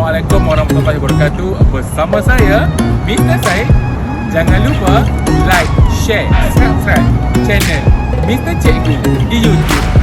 Assalamualaikum warahmatullahi wabarakatuh. Bersama saya, Mr Syed. Jangan lupa like, share, subscribe channel Mr Cikgu di YouTube.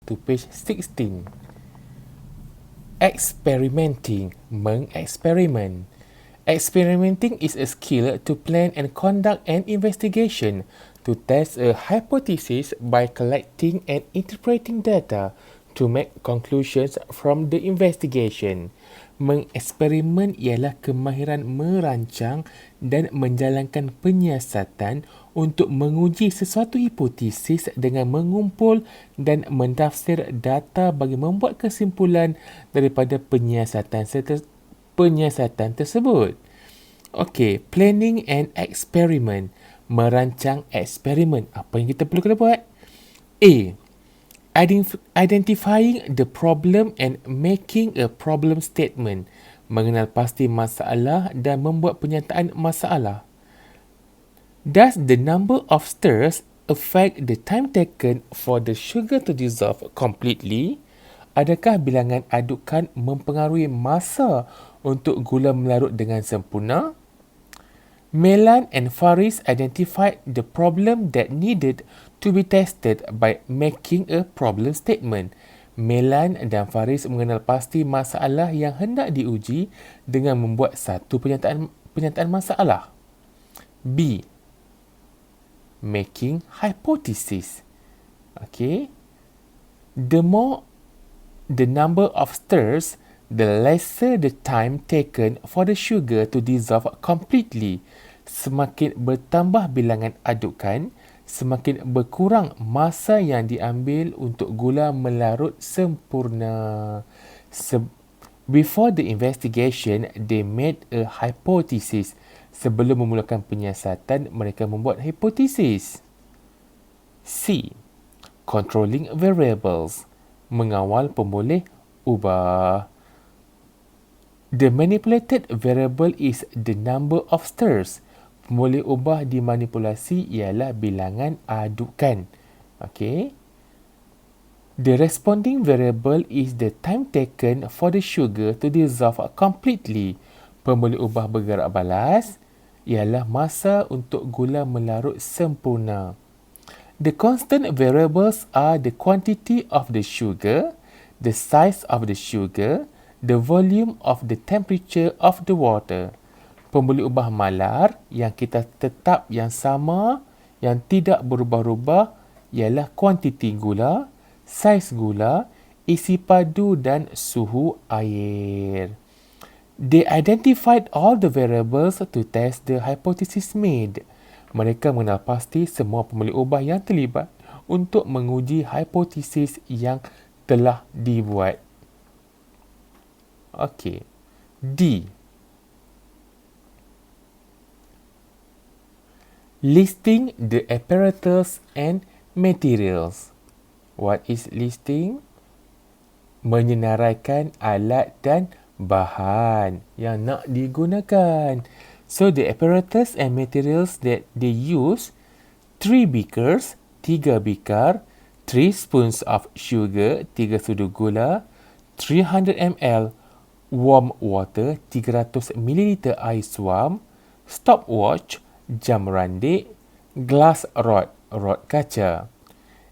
To page 16. Experimenting, mengeksperimen. Experimenting is a skill to plan and conduct an investigation, to test a hypothesis by collecting and interpreting data, to make conclusions from the investigation. Mengeksperimen ialah kemahiran merancang dan menjalankan penyiasatan untuk menguji sesuatu hipotesis dengan mengumpul dan mentafsir data bagi membuat kesimpulan daripada penyiasatan tersebut. Okey, planning and experiment, merancang eksperimen. Apa yang kita perlu kena buat? A. Identifying the problem and making a problem statement, mengenal pasti masalah dan membuat pernyataan masalah. Does the number of stirrs affect the time taken for the sugar to dissolve completely? Adakah bilangan adukan mempengaruhi masa untuk gula melarut dengan sempurna? Melan and Faris identified the problem that needed to be tested by making a problem statement. Melan dan Faris mengenal pasti masalah yang hendak diuji dengan membuat satu pernyataan masalah. B. Making hypothesis. Okay. The more the number of stirrs, the lesser the time taken for the sugar to dissolve completely. Semakin bertambah bilangan adukan, semakin berkurang masa yang diambil untuk gula melarut sempurna. Before the investigation, they made a hypothesis. Sebelum memulakan penyiasatan, mereka membuat hipotesis. C. Controlling variables, mengawal pemboleh ubah. The manipulated variable is the number of stirrs. Pemboleh ubah dimanipulasi ialah bilangan adukan. Okay. The responding variable is the time taken for the sugar to dissolve completely. Pemboleh ubah bergerak balas ialah masa untuk gula melarut sempurna. The constant variables are the quantity of the sugar, the size of the sugar, the volume of the temperature of the water. Pemboleh ubah malar yang kita tetap yang sama, yang tidak berubah-ubah ialah kuantiti gula, saiz gula, isi padu dan suhu air. They identified all the variables to test the hypothesis made. Mereka mengenal pasti semua pemboleh ubah yang terlibat untuk menguji hipotesis yang telah dibuat. Okey. D. Listing the apparatus and materials. What is listing? Menyenaraikan alat dan bahan yang nak digunakan. So the apparatus and materials that they use: 3 beakers, 3 bikar, 3 spoons of sugar, 3 sudu gula, 300 ml warm water, 300 ml air suam, stopwatch, jam randik, glass rod, rod kaca.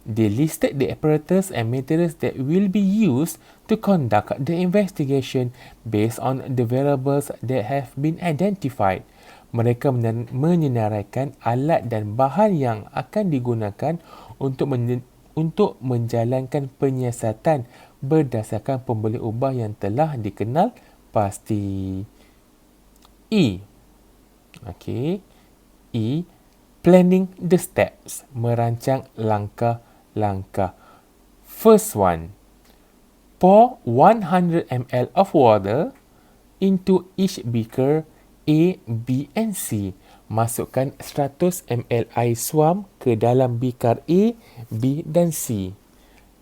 They listed the apparatus and materials that will be used to conduct the investigation based on the variables that have been identified. Mereka menyenaraikan alat dan bahan yang akan digunakan untuk menjalankan penyiasatan berdasarkan pemboleh ubah yang telah dikenal pasti. E. Okay. E. Planning the steps, merancang langkah-langkah. First one, Pour 100 ml of water into each beaker A, B and C. Masukkan 100 ml air suam ke dalam bikar A, B dan C.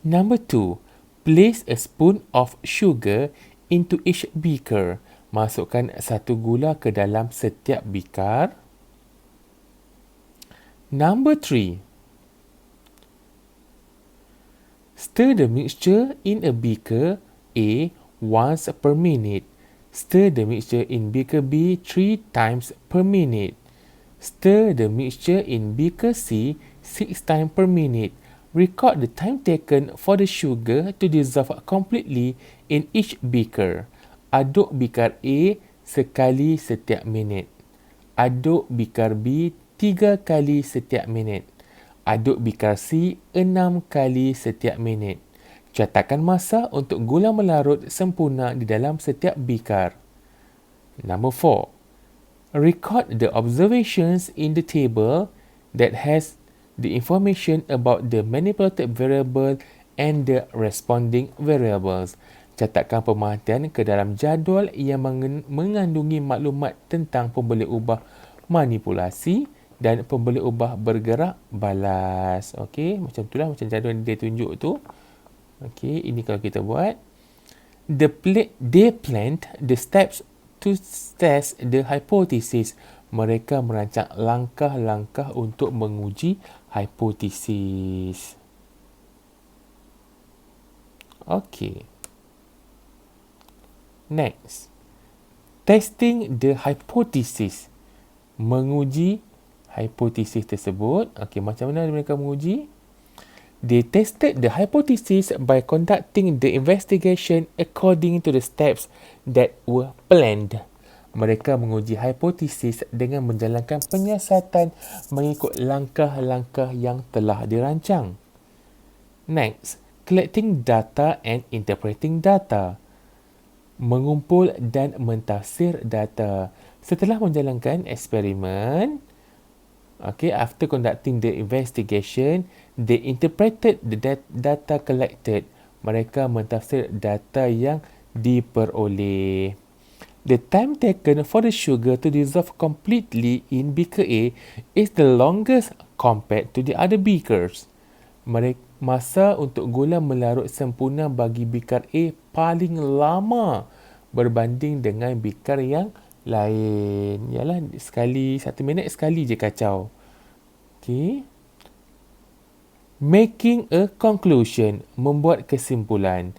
Number 2. Place a spoon of sugar into each beaker. Masukkan 1 gula ke dalam setiap bikar. Number 3. Stir the mixture in a beaker A once per minute. Stir the mixture in beaker B 3 times per minute. Stir the mixture in beaker C 6 times per minute. Record the time taken for the sugar to dissolve completely in each beaker. Aduk bikar A sekali setiap minit. Aduk bikar B 3 kali setiap minit. Aduk bikar C 6 kali setiap minit. Catatkan masa untuk gula melarut sempurna di dalam setiap bikar. Number 4. Record the observations in the table that has the information about the manipulated variable and the responding variables. Catatkan pemerhatian ke dalam jadual yang mengandungi maklumat tentang pemboleh ubah manipulasi dan pemboleh ubah bergerak balas. Okey, macam itulah macam jadual yang dia tunjuk tu. Okey, ini kalau kita buat. They planned the steps to test the hypothesis. Mereka merancang langkah-langkah untuk menguji hipotesis. Okey. Next. Testing the hypothesis. Menguji hipotesis tersebut. Okey, macam mana mereka menguji? They tested the hypothesis by conducting the investigation according to the steps that were planned. Mereka menguji hipotesis dengan menjalankan penyiasatan mengikut langkah-langkah yang telah dirancang. Next, collecting data and interpreting data. Mengumpul dan mentafsir data. Setelah menjalankan eksperimen, after conducting the investigation, they interpreted the data collected. Mereka mentafsir data yang diperoleh. The time taken for the sugar to dissolve completely in beaker A is the longest compared to the other beakers. Masa untuk gula melarut sempurna bagi bikar A paling lama berbanding dengan bikar yang lain. Yalah, 1 minit sekali je kacau. Okay. Making a conclusion. Membuat kesimpulan.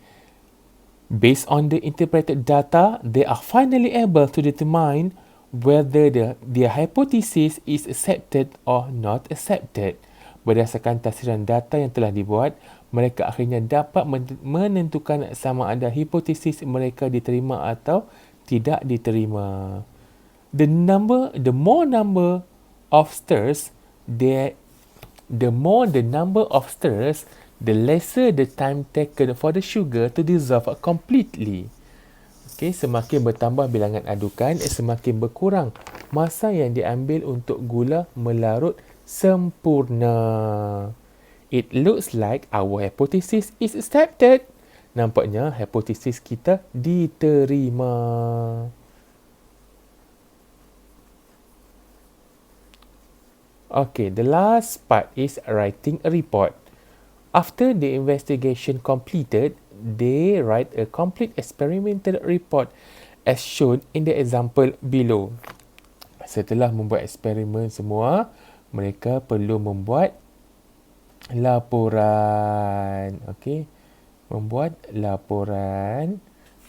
Based on the interpreted data, they are finally able to determine whether their hypothesis is accepted or not accepted. Berdasarkan tafsiran data yang telah dibuat, mereka akhirnya dapat menentukan sama ada hipotesis mereka diterima atau tidak diterima. The more number of stirs, the more the number of stirs, the lesser the time taken for the sugar to dissolve completely. Okay, semakin bertambah bilangan adukan, semakin berkurang masa yang diambil untuk gula melarut sempurna. It looks like our hypothesis is accepted. Nampaknya hipotesis kita diterima. Okay, the last part is writing a report. After the investigation completed, they write a complete experimental report as shown in the example below. Setelah membuat eksperimen semua, mereka perlu membuat laporan. Okey, membuat laporan.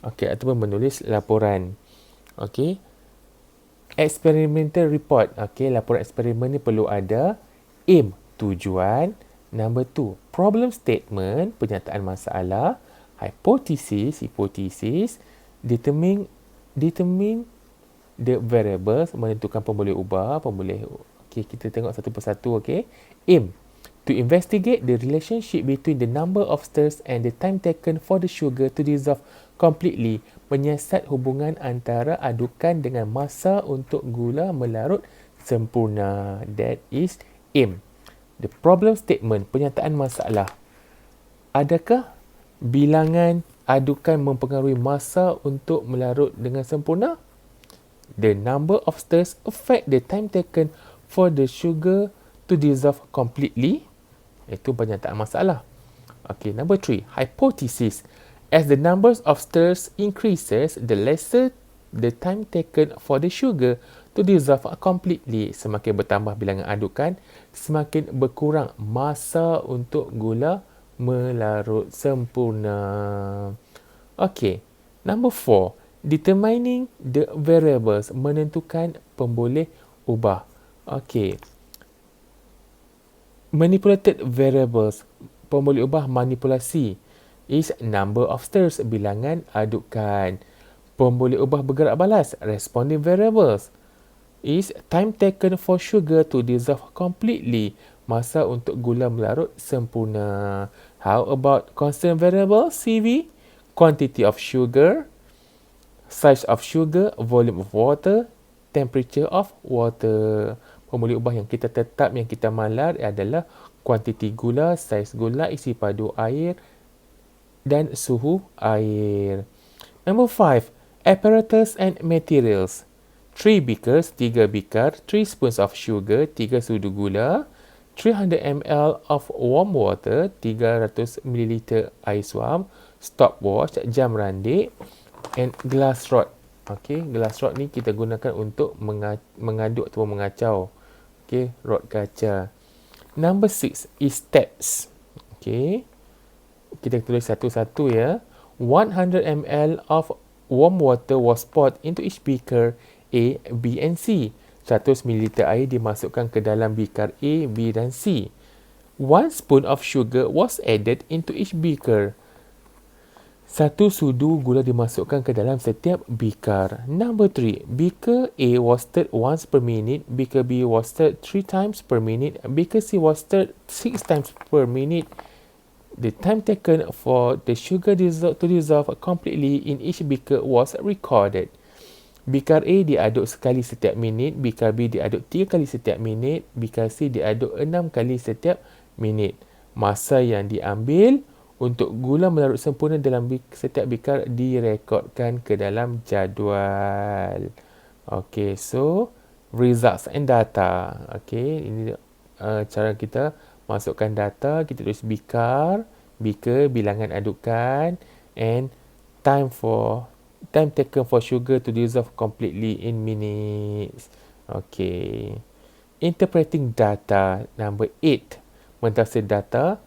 Okey, ataupun menulis laporan. Okey. Experimental report. Okey, laporan eksperimen ni perlu ada aim, tujuan. Number 2, problem statement, pernyataan masalah. Hipotesis, determine the variables, menentukan pemboleh ubah, okey, kita tengok satu persatu. Okey. Aim, to investigate the relationship between the number of stirs and the time taken for the sugar to dissolve completely. Menyiasat hubungan antara adukan dengan masa untuk gula melarut sempurna. That is aim. The problem statement, pernyataan masalah. Adakah bilangan adukan mempengaruhi masa untuk melarut dengan sempurna? The number of stirrs affect the time taken for the sugar to dissolve completely. Itu pernyataan masalah. Okay, number 3, hypothesis. As the numbers of stirrs increases, the lesser the time taken for the sugar to dissolve completely. Semakin bertambah bilangan adukan, semakin berkurang masa untuk gula melarut sempurna. Okay, number 4, determining the variables, menentukan pemboleh ubah. Okay, manipulated variables, pemboleh ubah manipulasi, is number of stirrs, bilangan adukan. Pemboleh ubah bergerak balas, responding variables, is time taken for sugar to dissolve completely, masa untuk gula melarut sempurna. How about constant variable, CV? Quantity of sugar, size of sugar, volume of water, temperature of water. Pemboleh ubah yang kita tetap, yang kita malar adalah kuantiti gula, saiz gula, isi padu air dan suhu air. Number 5, apparatus and materials. 3 beakers, 3 bikar, 3 spoons of sugar, 3 sudu gula, 300 ml of warm water, 300 ml air suam, stopwatch, jam randik, and glass rod. Okay, glass rod ni kita gunakan untuk mengaduk atau mengacau. Okay, rod kaca. Number 6 is steps. Okay, kita tulis satu-satu ya. 100 ml of warm water was poured into each beaker A, B and C. 100 ml air dimasukkan ke dalam bikar A, B dan C. 1 spoon of sugar was added into each beaker. 1 sudu gula dimasukkan ke dalam setiap bikar. Number 3, beaker A was stirred once per minute, beaker B was stirred 3 times per minute, beaker C was stirred 6 times per minute. The time taken for the sugar to dissolve completely in each beaker was recorded. Bikar A diaduk sekali setiap minit, bikar B diaduk 3 kali setiap minit, bikar C diaduk 6 kali setiap minit. Masa yang diambil untuk gula melarut sempurna dalam setiap bikar direkodkan ke dalam jadual. Okay, so results and data. Okay, ini cara kita masukkan data. Kita tulis bikar, beaker, bilangan adukan, and time taken for sugar to dissolve completely in minutes. Okay. Interpreting data. Number 8. Mentafsir data.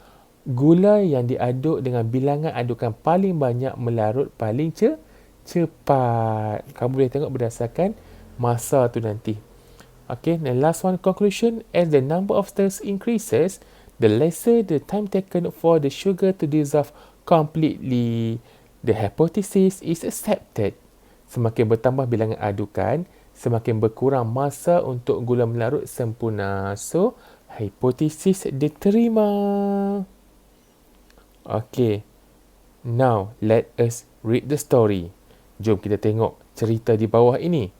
Gula yang diaduk dengan bilangan adukan paling banyak melarut paling cepat. Kamu boleh tengok berdasarkan masa tu nanti. Okay, and last one, conclusion. As the number of stirrs increases, the lesser the time taken for the sugar to dissolve completely. The hypothesis is accepted. Semakin bertambah bilangan adukan, semakin berkurang masa untuk gula melarut sempurna. So, hipotesis diterima. Okay. Now, let us read the story. Jom kita tengok cerita di bawah ini.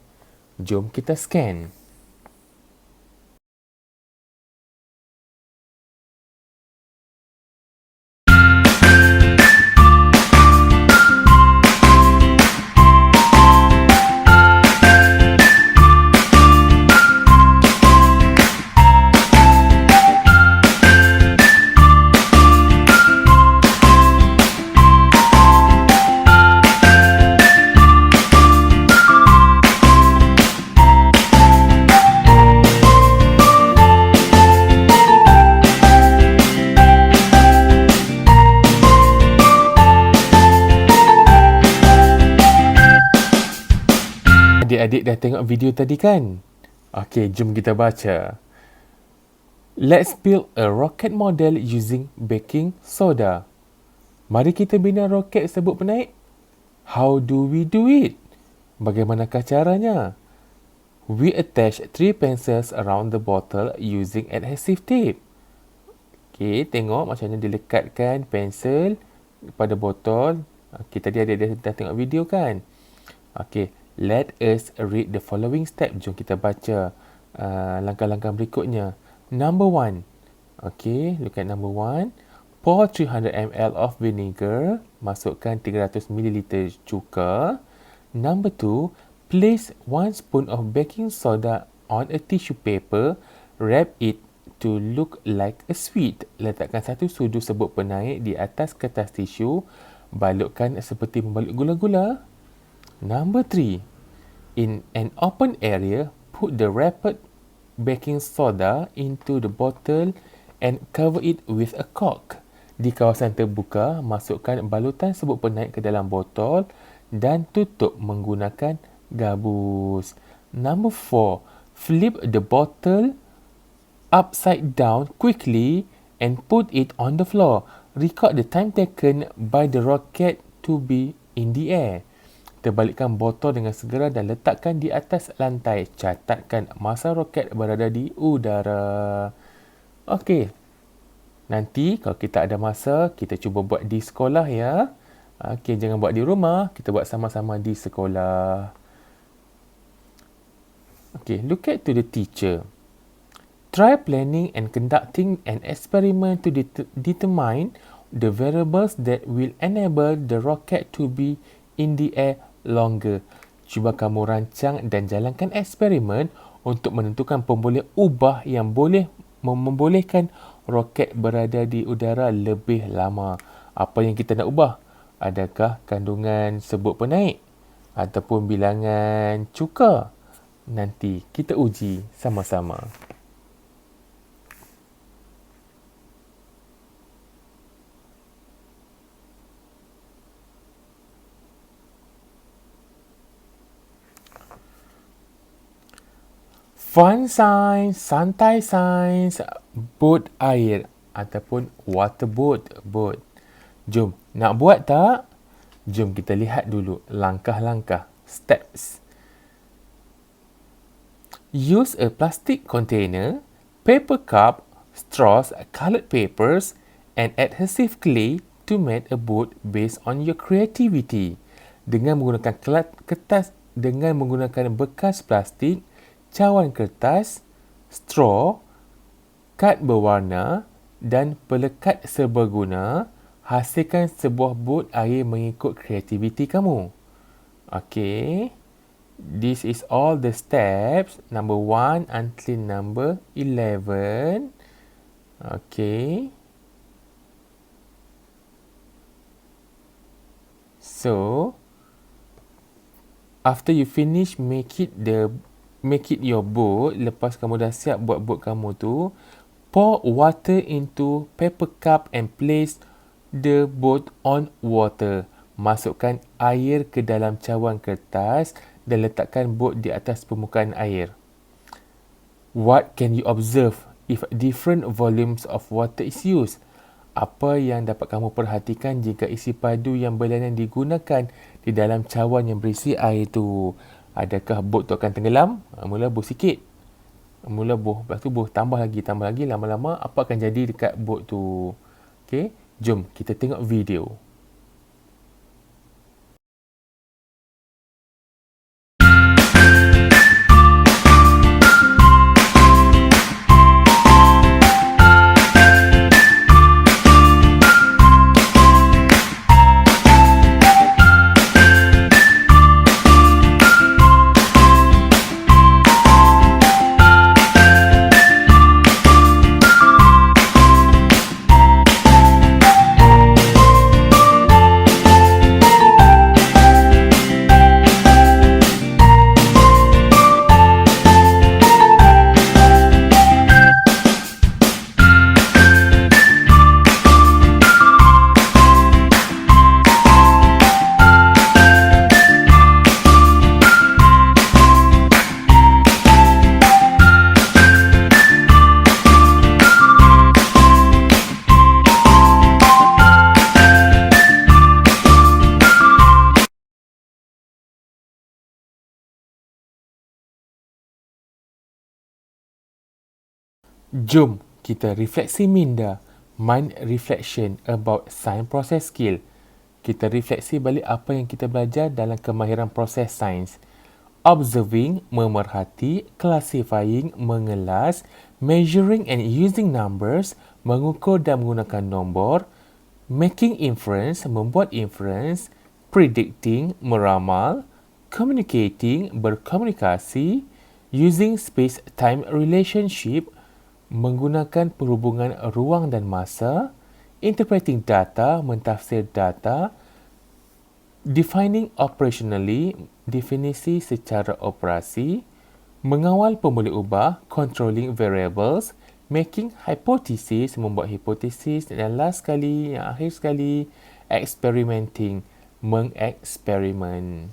Jom kita scan. Adik-adik dah tengok video tadi kan? Okey, jom kita baca. Let's build a rocket model using baking soda. Mari kita bina roket sabut penaik. How do we do it? Bagaimanakah caranya? We attach 3 pencils around the bottle using adhesive tape. Okey, tengok macam mana dilekatkan pensel pada botol. Okey, tadi adik-adik dah tengok video kan? Okey. Let us read the following step. Jom kita baca langkah-langkah berikutnya. Number 1. Okay, look at number 1. Pour 300 ml of vinegar. masukkan 300 ml cuka. Number 2, place 1 spoon of baking soda on a tissue paper, wrap it to look like a sweet. Letakkan 1 sudu serbuk penaik di atas kertas tisu, balutkan seperti membalut gula-gula. Number 3, in an open area, put the wrapped baking soda into the bottle and cover it with a cork. Di kawasan terbuka, masukkan balutan serbuk penaik ke dalam botol dan tutup menggunakan gabus. Number 4, flip the bottle upside down quickly and put it on the floor. Record the time taken by the rocket to be in the air. Terbalikkan botol dengan segera dan letakkan di atas lantai. Catatkan masa roket berada di udara. Okey. Nanti kalau kita ada masa, kita cuba buat di sekolah ya. Okey, jangan buat di rumah, kita buat sama-sama di sekolah. Okey, look at to the teacher. Try planning and conducting an experiment to determine the variables that will enable the rocket to be in the air longer. Cuba kamu rancang dan jalankan eksperimen untuk menentukan pemboleh ubah yang boleh membolehkan roket berada di udara lebih lama. Apa yang kita nak ubah? Adakah kandungan serbuk penaik ataupun bilangan cuka? Nanti kita uji sama-sama. Fun science, santai science, boat air ataupun water boat. Jom, nak buat tak? Jom kita lihat dulu langkah-langkah, steps. Use a plastic container, paper cup, straws, coloured papers and adhesive clay to make a boat based on your creativity. Dengan menggunakan bekas plastik, cawan kertas, straw, kad berwarna dan pelekat serbaguna, hasilkan sebuah bot air mengikut kreativiti kamu. Okay. This is all the steps. Number 1 until number 11. Okay. So, after you finish make it your boat, lepas kamu dah siap buat boat kamu tu, pour water into paper cup and place the boat on water. Masukkan air ke dalam cawan kertas dan letakkan boat di atas permukaan air. What can you observe if different volumes of water is used? Apa yang dapat kamu perhatikan jika isi padu yang berlainan digunakan di dalam cawan yang berisi air tu? Adakah bot tu akan tenggelam? Mula buh sikit. Mula buh, lepas tu buh tambah lagi. Lama-lama apa akan jadi dekat bot tu? Okey, jom kita tengok video. Jom kita refleksi minda, mind reflection about science process skill. Kita refleksi balik apa yang kita belajar dalam kemahiran proses sains. Observing, memerhati, classifying, mengelas, measuring and using numbers, mengukur dan menggunakan nombor, Making inference, membuat inference. Predicting, meramal. Communicating, berkomunikasi. Using space-time relationship, menggunakan perhubungan ruang dan masa. Interpreting data, mentafsir data. Defining operationally, definisi secara operasi. Mengawal pemboleh ubah, controlling variables. Making hypothesis, membuat hipotesis. Dan last sekali, yang akhir sekali, experimenting, mengeksperimen.